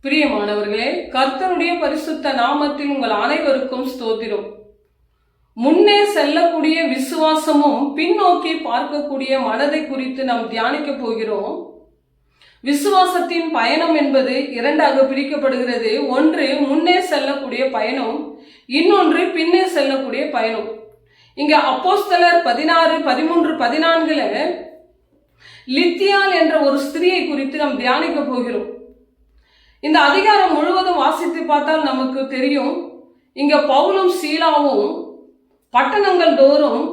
பிரியமானவர்களே, கர்த்தருடைய பரிசுத்த நாமத்தில் உங்கள் அனைவருக்கும் ஸ்தோத்திரம். முன்னே செல்லக்கூடிய விசுவாசமும் பின்னோக்கி பார்க்கக்கூடிய மனதை குறித்து நாம் தியானிக்க போகிறோம். விசுவாசத்தின் பயணம் என்பது இரண்டாக பிரிக்கப்படுகிறது. ஒன்று முன்னே செல்லக்கூடிய பயணம், இன்னொன்று பின்னே செல்லக்கூடிய பயணம். இங்க அப்போஸ்தலர் 16, 13, 14 லித்தியாள் என்ற ஒரு ஸ்திரியை குறித்து நாம் தியானிக்க போகிறோம். இந்த அதிகாரம் முழுவதும் வாசித்து பார்த்தால் நமக்கு தெரியும். இங்க பவுலும் சீலாவும் பட்டணங்கள் தோறும்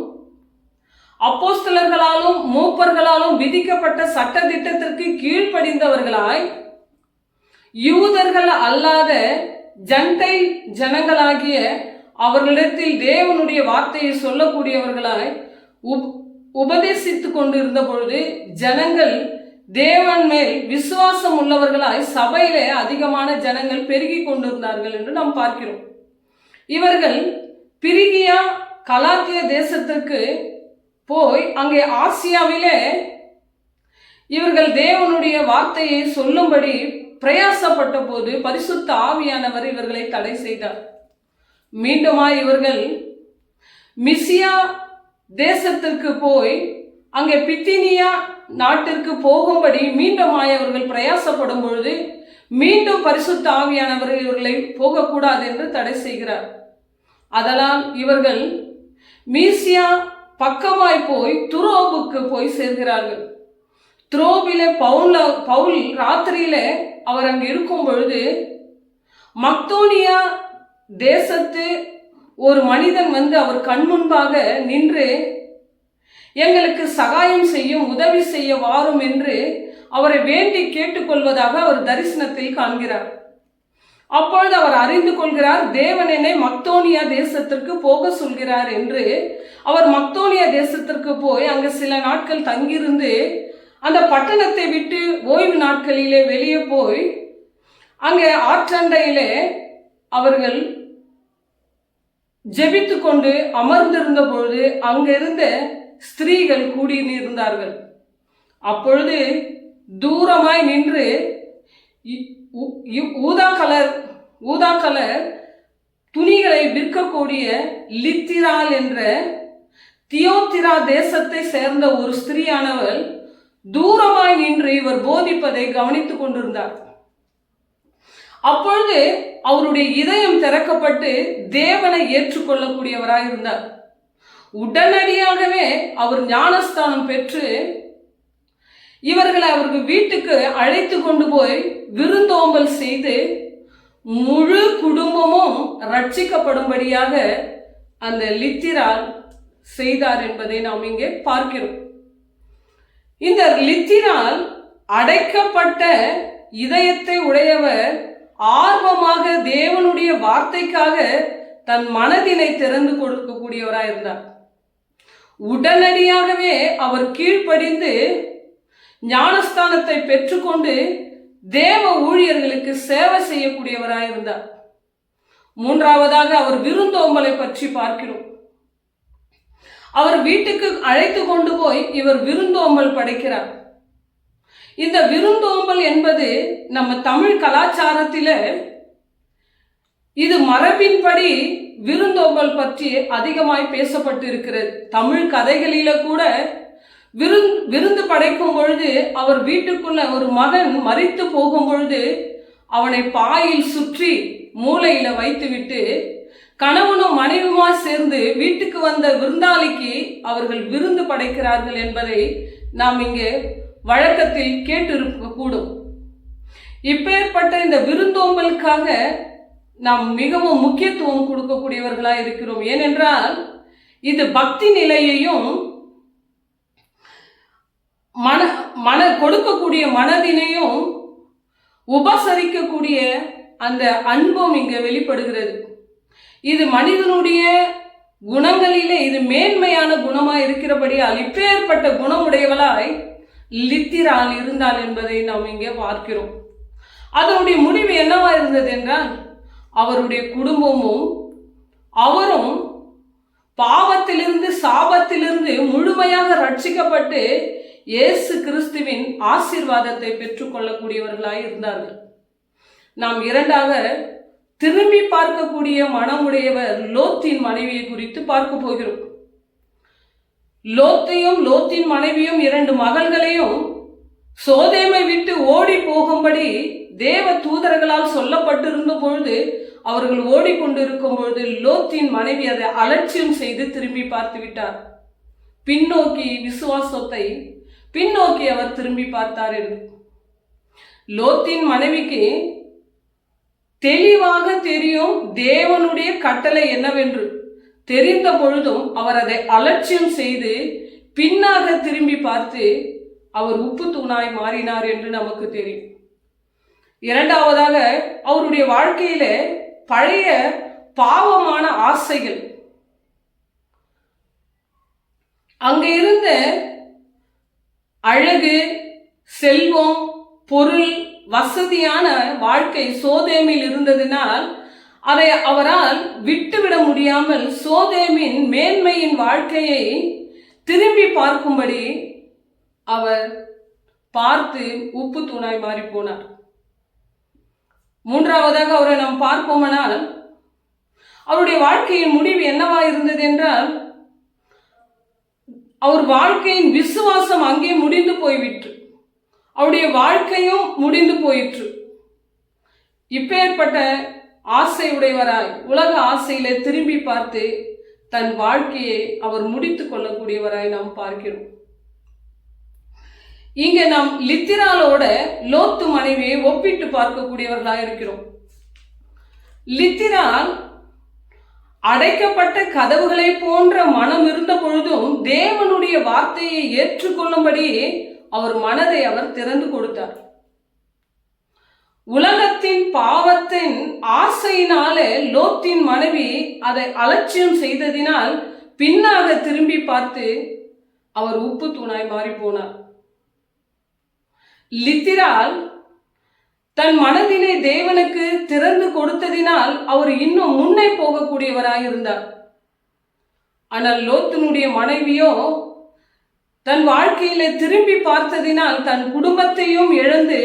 அப்போஸ்தலர்களாலும் மூப்பர்களாலும் விதிக்கப்பட்ட சட்ட திட்டத்திற்கு கீழ்ப்படிந்தவர்களாய், யூதர்கள் அல்லாத ஜென்டைல் ஜனங்களாகிய அவர்களிடத்தில் தேவனுடைய வார்த்தையை சொல்லக்கூடியவர்களாய் உபதேசித்துக் கொண்டிருந்த பொழுது ஜனங்கள் தேவன் மேல் விசுவாசம் உள்ளவர்களாய் சபையிலே அதிகமான ஜனங்கள் பெருகி கொண்டிருந்தார்கள் என்று நாம் பார்க்கிறோம். இவர்கள் பிரிகியா கலாத்திய தேசத்திற்கு போய் அங்கே ஆசியாவிலே இவர்கள் தேவனுடைய வார்த்தையை சொல்லும்படி பிரயாசப்பட்ட போது பரிசுத்த ஆவியானவர் இவர்களை தடை செய்தார். மீண்டுமாய் இவர்கள் மிசியா தேசத்திற்கு போய் அங்கே பித்தினியா நாட்டிற்கு போகும்படி மீண்டுமாய் அவர்கள் பிரயாசப்படும் பொழுது மீண்டும் பரிசுத்த ஆவியானவர் இவர்களை போகக்கூடாது என்று தடை செய்கிறார். அதனால் இவர்கள் மீசியா பக்கமாய் போய் துரோபுக்கு போய் சேர்கிறார்கள். துரோபிலே பவுல் ராத்திரியில அவர் அங்கு இருக்கும் பொழுது மக்தோனியா தேசத்து ஒரு மனிதன் வந்து அவர் கண் முன்பாக நின்று எங்களுக்கு சகாயம் செய்யும், உதவி செய்ய வாரும் என்று அவரை வேண்டி கேட்டுக்கொள்வதாக அவர் தரிசனத்தில் காண்கிறார். அப்பொழுது அவர் அறிந்து கொள்கிறார், தேவன் என்னை மக்தோனியா தேசத்திற்கு போக சொல்கிறார் என்று. அவர் மக்தோனியா தேசத்திற்கு போய் அங்கு சில நாட்கள் தங்கியிருந்து அந்த பட்டணத்தை விட்டு ஓய்வு நாட்களிலே வெளியே போய் அங்கே ஆற்றண்டையிலே அவர்கள் ஜெபித்து கொண்டு அமர்ந்திருந்த பொழுது அங்கிருந்த ஸ்திரீகள் கூடியிருந்தார்கள். அப்பொழுது தூரமாய் நின்று ஊதா கலர் துணிகளை விற்கக்கூடிய லித்திராள் என்ற தியோத்திரா தேசத்தை சேர்ந்த ஒரு ஸ்திரீயானவள் தூரமாய் நின்று இவர் போதிப்பதை கவனித்துக் கொண்டிருந்தார். அப்பொழுது அவருடைய இதயம் திறக்கப்பட்டு தேவனை ஏற்றுக்கொள்ளக்கூடியவராய் இருந்தார். உடனடியாகவே அவர் ஞானஸ்தானம் பெற்று இவர்களை அவர்கள் வீட்டுக்கு அழைத்து கொண்டு போய் விருந்தோம்பல் செய்து முழு குடும்பமும் ரட்சிக்கப்படும்படியாக அந்த லித்திராள் செய்தார் என்பதை நாம் இங்கே பார்க்கிறோம். இந்த லித்திராள் அடைக்கப்பட்ட இதயத்தை உடையவர், ஆர்வமாக தேவனுடைய வார்த்தைக்காக தன் மனதினை திறந்து கொடுக்கக்கூடியவராய் இருந்தார். உடனடியாகவே அவர் கீழ்ப்படிந்து ஞானஸ்தானத்தை பெற்றுக்கொண்டு தேவ ஊழியர்களுக்கு சேவை செய்யக்கூடியவராய் இருந்தார். மூன்றாவதாக அவர் விருந்தோம்பலை பற்றி பார்க்கிறோம். அவர் வீட்டுக்கு அழைத்து கொண்டு போய் இவர் விருந்தோம்பல் படைக்கிறார். இந்த விருந்தோம்பல் என்பது நம்ம தமிழ் கலாச்சாரத்தில இது மரபின்படி விருந்தோம்பல் பற்றி அதிகமாய் பேசப்பட்டு இருக்கிறது. தமிழ் கதைகளில கூட விருந்து படைக்கும் பொழுது அவர் வீட்டுக்குள்ள ஒரு மகன் மரித்து போகும் பொழுது அவனை பாயில் சுற்றி மூலையில வைத்துவிட்டு கணவனும் மனைவியுமா சேர்ந்து வீட்டுக்கு வந்த விருந்தாளிக்கு அவர்கள் விருந்து படைக்கிறார்கள் என்பதை நாம் இங்கே வழக்கத்தில் கேட்டிருக்க கூடும். இப்பேற்பட்ட இந்த விருந்தோம்பலுக்காக நாம் மிகவும் முக்கியத்துவம் கொடுக்கக்கூடியவர்களாக இருக்கிறோம். ஏனென்றால் இது பக்தி நிலையையும் கொடுக்கக்கூடிய மனதினையும் உபசரிக்கக்கூடிய அந்த அன்பும் இங்கே வெளிப்படுகிறது. இது மனிதனுடைய குணங்களிலே இது மேன்மையான குணமாய் இருக்கிறபடியால் இப்பேற்பட்ட குணமுடையவளாய் லித்திராள் இருந்தாள் என்பதை நாம் இங்கே பார்க்கிறோம். அதனுடைய முடிவு என்னவா இருந்தது என்றால் அவருடைய குடும்பமும் அவரும் பாவத்திலிருந்து சாபத்திலிருந்து முழுமையாக ரட்சிக்கப்பட்டு இயேசு கிறிஸ்துவின் ஆசீர்வாதத்தை பெற்றுக்கொள்ளக்கூடியவர்களாய் இருந்தார்கள். நாம் இரண்டாக திரும்பி பார்க்கக்கூடிய மனமுடையவர் லோத்தின் மனைவியை குறித்து பார்க்க போகிறோம். லோத்தின் மனைவியும் 2 மகள்களையும் சோதேமை விட்டு ஓடி போகும்படி தேவ தூதர்களால் சொல்லப்பட்டிருந்த பொழுது அவர்கள் ஓடிக்கொண்டிருக்கும் பொழுது லோத்தின் மனைவி அதை அலட்சியம் செய்து திரும்பி பார்த்து விட்டார். பின்னோக்கி விசுவாசத்தை பின்னோக்கி அவர் திரும்பி பார்த்தார். லோத்தின் மனைவிக்கு தெளிவாக தெரியும் தேவனுடைய கட்டளை என்னவென்று. தெரிந்த பொழுதும் அவர் அதை அலட்சியம் செய்து பின்னாக திரும்பி பார்த்து அவர் உப்பு தூணாய் மாறினார் என்று நமக்கு தெரியும். இரண்டாவதாக, அவருடைய வாழ்க்கையில பழைய பாவமான ஆசைகள், அங்க இருந்த அழகு, செல்வம், பொருள், வசதியான வாழ்க்கை சோதேமில் இருந்ததினால் அதை அவரால் விட்டுவிட முடியாமல் சோதேமின் மேன்மையின் வாழ்க்கையை திரும்பி பார்க்கும்படி அவர் பார்த்து உப்பு தூணாய் மாறி போனார். மூன்றாவதாக அவரை நாம் பார்ப்போமானால் அவருடைய வாழ்க்கையின் முடிவு என்னவா இருந்தது என்றால், அவர் வாழ்க்கையின் விசுவாசம் அங்கே முடிந்து போய்விட்டு அவருடைய வாழ்க்கையும் முடிந்து போயிற்று. இப்பேற்பட்ட ஆசை உடையவராய் உலக ஆசையிலே திரும்பி பார்த்து தன் வாழ்க்கையை அவர் முடித்துக் கொள்ளக்கூடியவராய் நாம் பார்க்கிறோம். இங்க நாம் லித்திராலோட லோத்து மனைவியை ஒப்பிட்டு பார்க்கக்கூடியவர்களாக இருக்கிறோம். லித்திரால் அடைக்கப்பட்ட கதவுகளை போன்ற மனம் இருந்த பொழுதும் தேவனுடைய வார்த்தையை ஏற்றுக்கொள்ளும்படி அவர் மனதை அவர் திறந்து கொடுத்தார். உலகத்தின் பாவத்தின் ஆசையினாலே லோத்தின் மனைவி அதை அலட்சியம் செய்ததினால் பின்னாக திரும்பி பார்த்து அவர் உப்பு தூணாய் மாறி போனார். லித்திரால் தன் மனதினை தேவனுக்கு திறந்து கொடுத்ததினால் அவர் இன்னும் முன்னே போகக்கூடியவராய் இருந்தார். ஆனால் லோத்தினுடைய மனைவியோ தன் வாழ்க்கையில திரும்பி பார்த்ததினால் தன் குடும்பத்தையும் இழந்து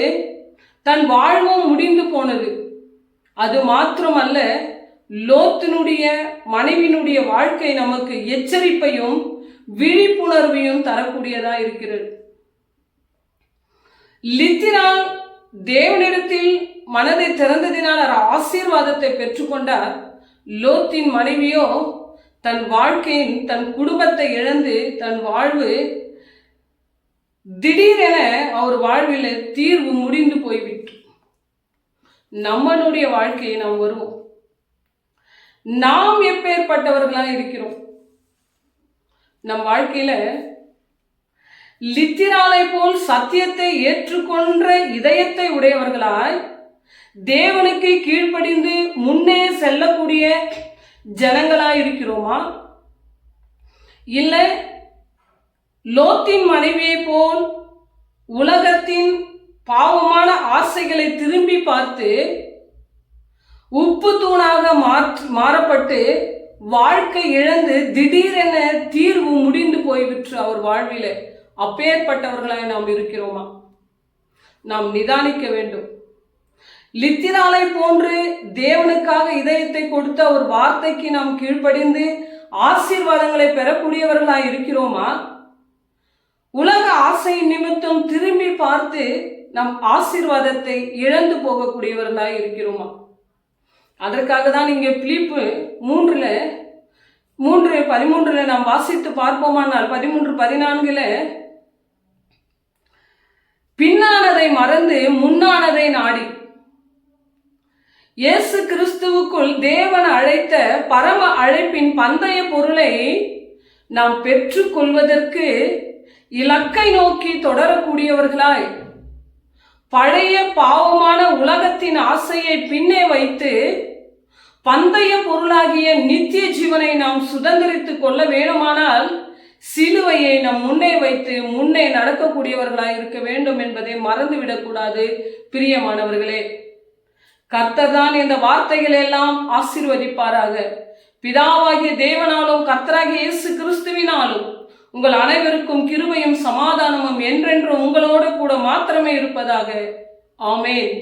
தன் வாழ்வும் முடிந்து போனது. அது மாத்திரமல்ல, லோத்தினுடைய மனைவியினுடைய வாழ்க்கை நமக்கு எச்சரிப்பையும் விழிப்புணர்வையும் தரக்கூடியதா இருக்கிறது. லித்திரால் தேவனிடத்தில் மனதை திறந்ததினால் அவர் ஆசீர்வாதத்தை பெற்றுக்கொண்டார். லோத்தின் மனைவியோ தன் வாழ்க்கையின் தன் குடும்பத்தை இழந்து தன் வாழ்வு திடீரென அவர் வாழ்வில் தீர்வு முடிந்து போய்விட்டு நம்மளுடைய வாழ்க்கையை நாம் வருவோம். நாம் எப்பேற்பட்டவர்களாக இருக்கிறோம்? நம் வாழ்க்கையில லித்திராலை போல் சத்தியத்தை ஏற்றுக்கொண்ட இதயத்தை உடையவர்களாய் தேவனுக்கு கீழ்ப்படிந்து முன்னே செல்லக்கூடிய ஜனங்களாய் இருக்கிறோமா? இல்லை லோத்தின் மனைவியை போல் உலகத்தின் பாவமான ஆசைகளை திரும்பி பார்த்து உப்பு தூணாக மாறப்பட்டு வாழ்க்கை இழந்து திடீரென தீர்வு முடிந்து போய்விட்டு அவர் வாழ்வில அப்பேற்பட்டவர்களாய் நாம் இருக்கிறோமா? நாம் நிதானிக்க வேண்டும். லித்திராலை போன்று தேவனுக்காக இதயத்தை கொடுத்த ஒரு வார்த்தைக்கு நாம் கீழ்ப்படிந்து ஆசீர்வாதங்களை பெறக்கூடியவர்களாய் இருக்கிறோமா? உலக ஆசை நிமித்தம் திரும்பி பார்த்து நம் ஆசீர்வாதத்தை இழந்து போகக்கூடியவர்களாய் இருக்கிறோமா? அதற்காக தான் இங்கே பிலிப்பு 3:13 நாம் வாசித்து பார்ப்போமானால் 13:14 பின்னானதை மறந்து முன்னானதை நாடி இயேசு கிறிஸ்துவுக்குள் தேவன் அழைத்த பரம அழைப்பின் பந்தய பொருளை நாம் பெற்றுக் கொள்வதற்கு இலக்கை நோக்கி தொடரக்கூடியவர்களாய் பழைய பாவமான உலகத்தின் ஆசையை பின்னே வைத்து பந்தய பொருளாகிய நித்திய ஜீவனை நாம் சுதந்திரித்துக் கொள்ள வேண்டுமானால் சிலுவையை நம் முன்னே வைத்து முன்னே நடக்கக்கூடியவர்களாய் இருக்க வேண்டும் என்பதை மறந்துவிடக்கூடாது. பிரியமானவர்களே, கர்த்தர் தான் இந்த வார்த்தைகளை எல்லாம் ஆசீர்வதிப்பாராக. பிதாவாகிய தேவனாலும் கர்த்தராகிய இயேசு கிறிஸ்துவினாலும் உங்கள் அனைவருக்கும் கிருபையும் சமாதானமும் என்றென்றும் உங்களோடு கூட மாத்திரமே இருப்பதாக. ஆமென்.